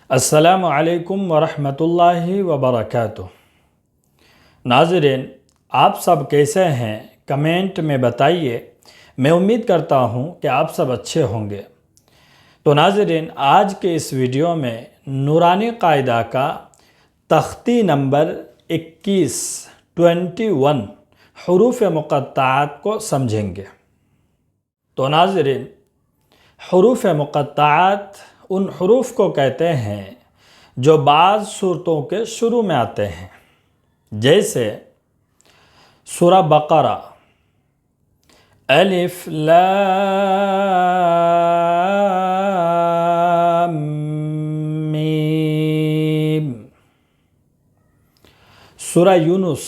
السلام علیکم ورحمۃ اللہ وبرکاتہ۔ ناظرین، آپ سب کیسے ہیں؟ کمنٹ میں بتائیے۔ میں امید کرتا ہوں کہ آپ سب اچھے ہوں گے۔ تو ناظرین، آج کے اس ویڈیو میں نورانی قاعدہ کا تختی نمبر 21 حروف مقطعات کو سمجھیں گے۔ تو ناظرین، حروف مقطعات ان حروف کو کہتے ہیں جو بعض صورتوں کے شروع میں آتے ہیں، جیسے سورہ بقرہ، الف لام میم، سورہ یونس،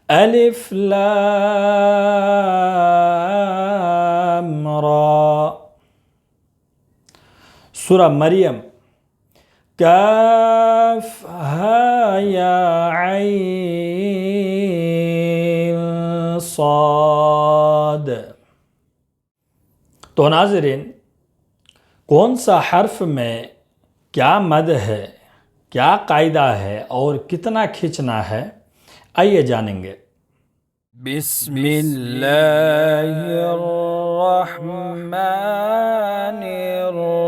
الف لام را، سورہ مریم، کاف ہا یا عین صاد۔ تو ناظرین، کون سا حرف میں کیا مد ہے، کیا قاعدہ ہے اور کتنا کھینچنا ہے، آئیے جانیں گے۔ بسم اللہ الرحمن الرحیم۔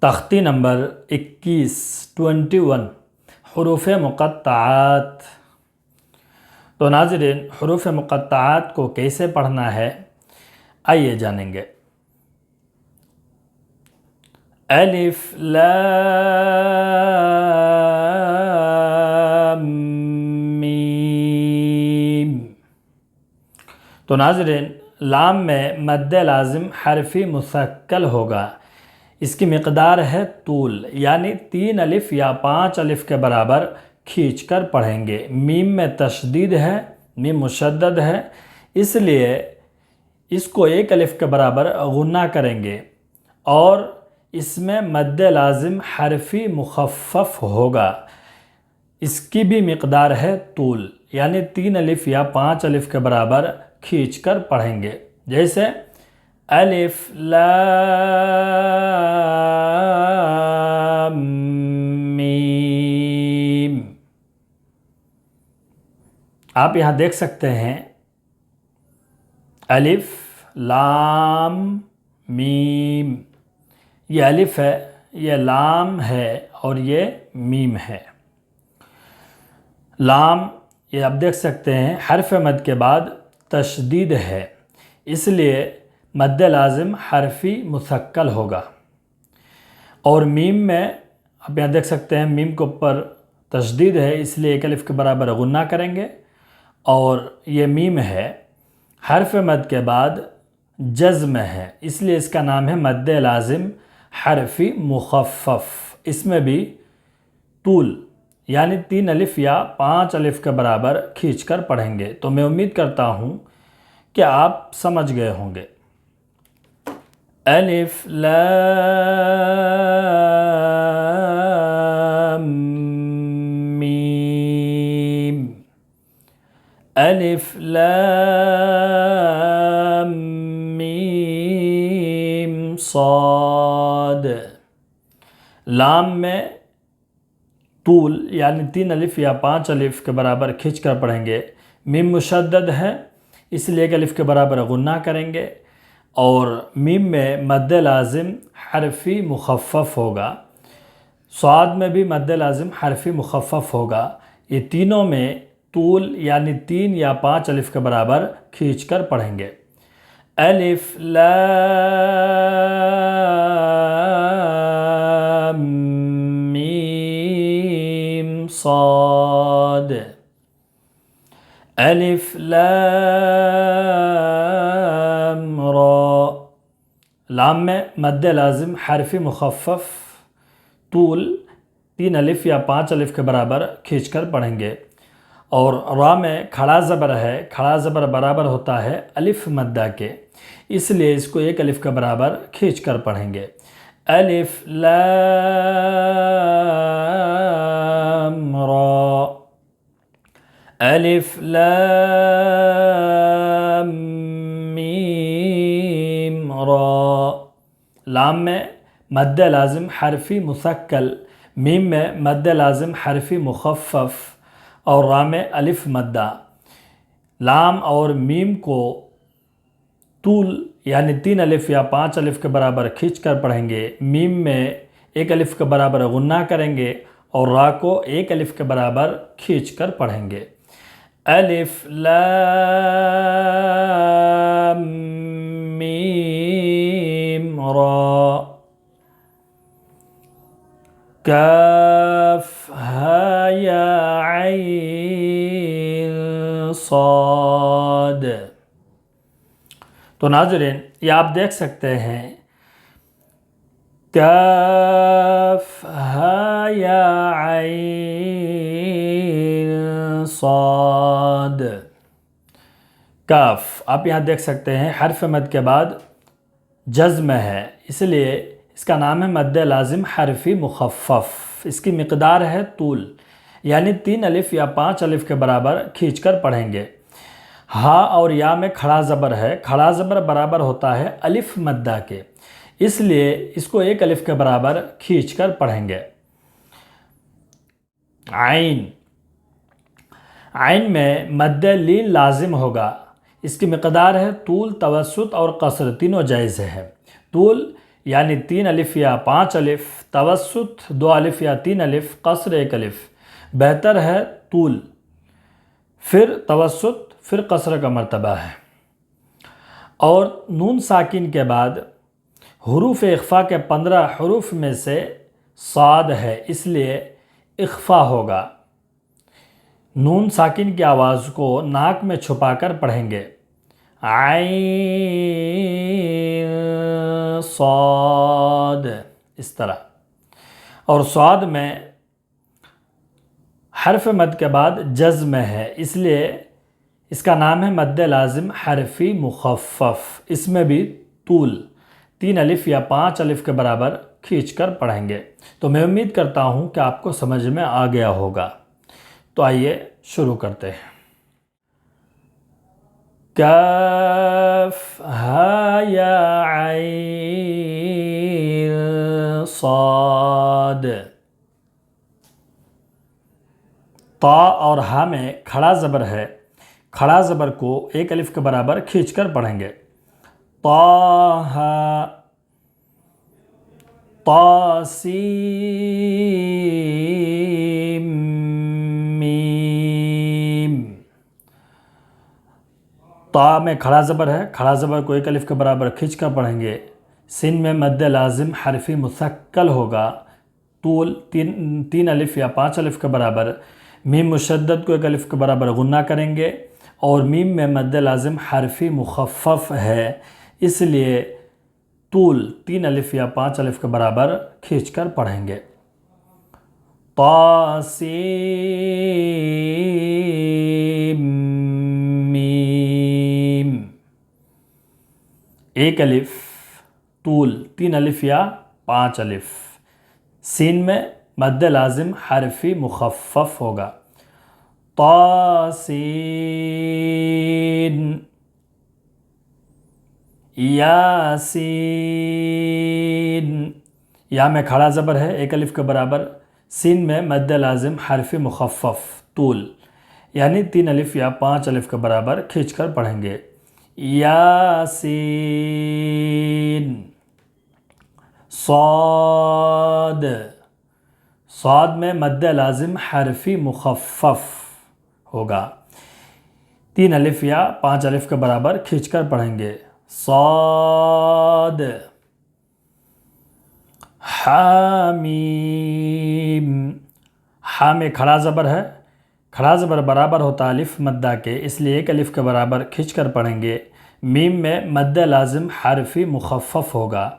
تختی نمبر 21 حروف مقطعات۔ تو ناظرین، حروف مقطعات کو کیسے پڑھنا ہے، آئیے جانیں گے۔ الف لام میم۔ تو ناظرین، لام میں مد لازم حرفی مثقل ہوگا۔ اس کی مقدار ہے طول، یعنی 3 الف یا 5 الف کے برابر کھینچ کر پڑھیں گے۔ میم میں تشدید ہے، میم مشدد ہے، اس لیے اس کو 1 الف کے برابر غنہ کریں گے، اور اس میں مد لازم حرفی مخفف ہوگا۔ اس کی بھی مقدار ہے طول، یعنی 3 الف یا 5 الف کے برابر کھینچ کر پڑھیں گے، جیسے الف لام میم۔ آپ یہاں دیکھ سکتے ہیں، الف لام میم، یہ الف ہے، یہ لام ہے اور یہ میم ہے۔ لام، یہ آپ دیکھ سکتے ہیں حرف مد کے بعد تشدید ہے، اس لیے مد لازم حرفی مثقل ہوگا۔ اور میم میں آپ یہاں دیکھ سکتے ہیں میم کے اوپر تشدید ہے، اس لیے 1 الف کے برابر غنہ کریں گے، اور یہ میم ہے، حرف مد کے بعد جزم ہے، اس لیے اس کا نام ہے مد لازم حرفی مخفف۔ اس میں بھی طول، یعنی 3 الف یا 5 الف کے برابر کھینچ کر پڑھیں گے۔ تو میں امید کرتا ہوں کہ آپ سمجھ گئے ہوں گے۔ الف لام میم، الف لام میم صاد۔ لام میں طول، یعنی 3 الف یا 5 الف کے برابر کھینچ کر پڑھیں گے۔ میم مشدد ہے، اس لیے 1 الف کے برابر غنہ کریں گے، اور میم میں مد لازم حرفی مخفف ہوگا۔ صاد میں بھی مد لازم حرفی مخفف ہوگا۔ یہ تینوں میں طول، یعنی 3 یا 5 الف کے برابر کھینچ کر پڑھیں گے۔ الف لام میم صاد، الف لام را۔ لام میں مد لازم حرفی مخفف، طول 3 الف یا 5 الف کے برابر کھینچ کر پڑھیں گے، اور را میں کھڑا زبر ہے، کھڑا زبر برابر ہوتا ہے الف مدہ کے، اس لیے اس کو 1 الف کے برابر کھینچ کر پڑھیں گے۔ الف لام را، الف لام میم لام میں مد لازم حرفی مثقل، میم میں مد لازم حرفی مخفف اور را میں الف مدہ۔ لام اور میم کو طول یعنی 3 الف یا 5 الف کے برابر کھینچ کر پڑھیں گے۔ میم میں 1 الف کے برابر غنہ کریں گے اور را کو 1 الف کے برابر کھینچ کر پڑھیں گے۔ الف لام میم را، کاف ہا یا عین صاد۔ تو ناظرین یہ آپ دیکھ سکتے ہیں کاف ہا یا عین صاد۔ کاف آپ یہاں دیکھ سکتے ہیں حرف مد کے بعد جزم ہے، اس لیے اس کا نام ہے مد لازم حرفی مخفف۔ اس کی مقدار ہے طول، یعنی 3 الف یا 5 الف کے برابر کھینچ کر پڑھیں گے۔ ہا اور یا میں کھڑا زبر ہے، کھڑا زبر برابر ہوتا ہے الف مدہ کے، اس لیے اس کو 1 الف کے برابر کھینچ کر پڑھیں گے۔ عین، عین میں مد لین لازم ہوگا، اس کی مقدار ہے طول، توسط اور قصر تینوں جائز ہے۔ طول یعنی 3 الف یا 5 الف، توسط 2 الف یا 3 الف، قصر 1 الف۔ بہتر ہے طول، پھر توسط، پھر قصر کا مرتبہ ہے۔ اور نون ساکن کے بعد حروف اخفا کے 15 حروف میں سے صاد ہے، اس لیے اخفا ہوگا۔ نون ساکن کی آواز کو ناک میں چھپا کر پڑھیں گے۔ عین صاد، اس طرح۔ اور صاد میں حرف مد کے بعد جزم ہے، اس لیے اس کا نام ہے مد لازم حرفی مخفف۔ اس میں بھی طول 3 الف یا 5 الف کے برابر کھینچ کر پڑھیں گے۔ تو میں امید کرتا ہوں کہ آپ کو سمجھ میں آ گیا ہوگا۔ تو آئیے شروع کرتے ہیں۔ کاف ہا یا عین صاد۔ طا اور ہا میں کھڑا زبر ہے، کھڑا زبر کو 1 الف کے برابر کھینچ کر پڑھیں گے۔ طٰ، طاسیم میم۔ طا میں کھڑا زبر ہے، کھڑا زبر کو 1 الف کے برابر کھینچ کر پڑھیں گے۔ سین میں مد لازم حرفی مثقل ہوگا، طول 3 الف یا 5 الف کے برابر۔ میم مشدد کو 1 الف کے برابر غنہ کریں گے، اور میم میں مد لازم حرفی مخفف ہے، اس لیے طول 3 الف یا 5 الف کے برابر کھینچ کر پڑھیں گے۔ طاسیم میم، 1 الف طول 3 الف یا 5 الف۔ سین میں مد لازم حرفی مخفف ہوگا۔ طاسین، یاسین۔ یا میں کھڑا زبر ہے، 1 الف کے برابر۔ سین میں مد لازم حرفی مخفف، طول یعنی 3 الف یا 5 الف کے برابر کھینچ کر پڑھیں گے۔ یاسین۔ صاد، صاد میں مد لازم حرفی مخفف ہوگا، 3 الف یا 5 الف کے برابر کھینچ کر پڑھیں گے۔ صاد۔ حامیم، حا میں کھڑا زبر ہے، کھڑا زبر برابر ہوتا الف مدہ کے، اس لیے 1 الف کے برابر کھینچ کر پڑھیں گے۔ میم میں مد لازم حرفی مخفف ہوگا،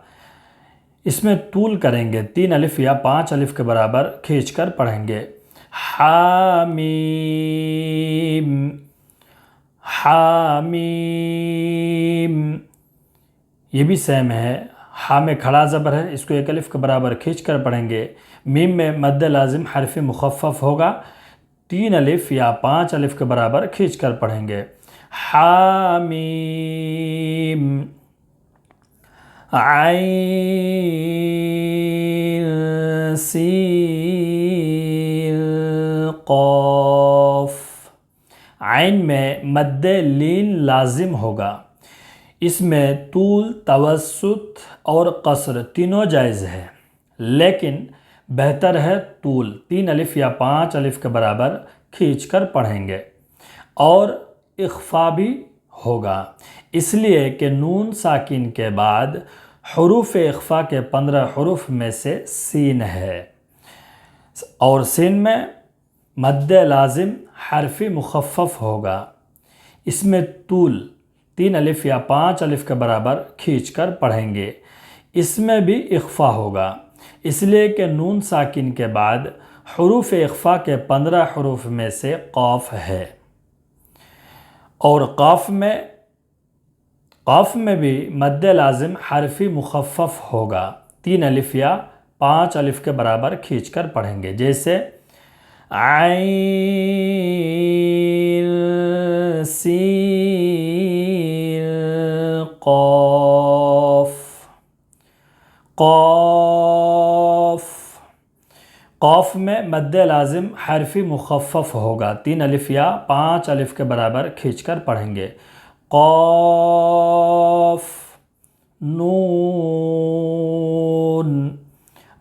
اس میں طول کریں گے، 3 الف یا 5 الف کے برابر کھینچ کر پڑھیں گے۔ حامیم، حامیم۔ یہ بھی سیم ہے، ہا میں کھڑا زبر ہے، اس کو 1 الف کے برابر کھینچ کر پڑھیں گے۔ میم میں مد لازم حرف مخفف ہوگا، 3 الف یا 5 الف کے برابر کھینچ کر پڑھیں گے۔ حامیم۔ عین سین قاف۔ عین میں مد لین لازم ہوگا، اس میں طول، توسط اور قصر تینوں جائز ہے، لیکن بہتر ہے طول 3 الف یا 5 الف کے برابر کھینچ کر پڑھیں گے، اور اخفا بھی ہوگا، اس لیے کہ نون ساکن کے بعد حروف اخفا کے 15 حروف میں سے سین ہے، اور سین میں مد لازم حرفی مخفف ہوگا، اس میں طول 3 الف یا 5 الف کے برابر کھینچ کر پڑھیں گے، اس میں بھی اخفا ہوگا، اس لیے کہ نون ساکن کے بعد حروف اخفا کے 15 حروف میں سے قاف ہے، اور قاف میں بھی مد لازم حرفی مخفف ہوگا، 3 الف یا 5 الف کے برابر کھینچ کر پڑھیں گے، جیسے عین سین قاف۔ قاف میں مد لازم حرفی مخفف ہوگا، 3 الف یا 5 الف کے برابر کھینچ کر پڑھیں گے، قاف۔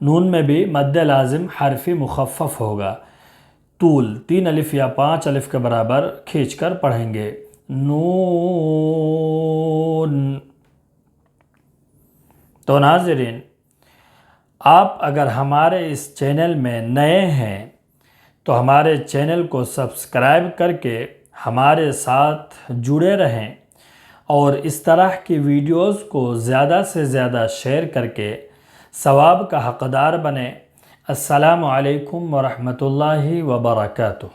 نون میں بھی مد لازم حرفی مخفف ہوگا، طول 3 الف یا 5 الف کے برابر کھینچ کر پڑھیں گے، نون۔ تو ناظرین، آپ اگر ہمارے اس چینل میں نئے ہیں تو ہمارے چینل کو سبسکرائب کر کے ہمارے ساتھ جڑے رہیں، اور اس طرح کی ویڈیوز کو زیادہ سے زیادہ شیئر کر کے ثواب کا حقدار بنیں۔ السلام علیکم ورحمۃ اللہ وبرکاتہ۔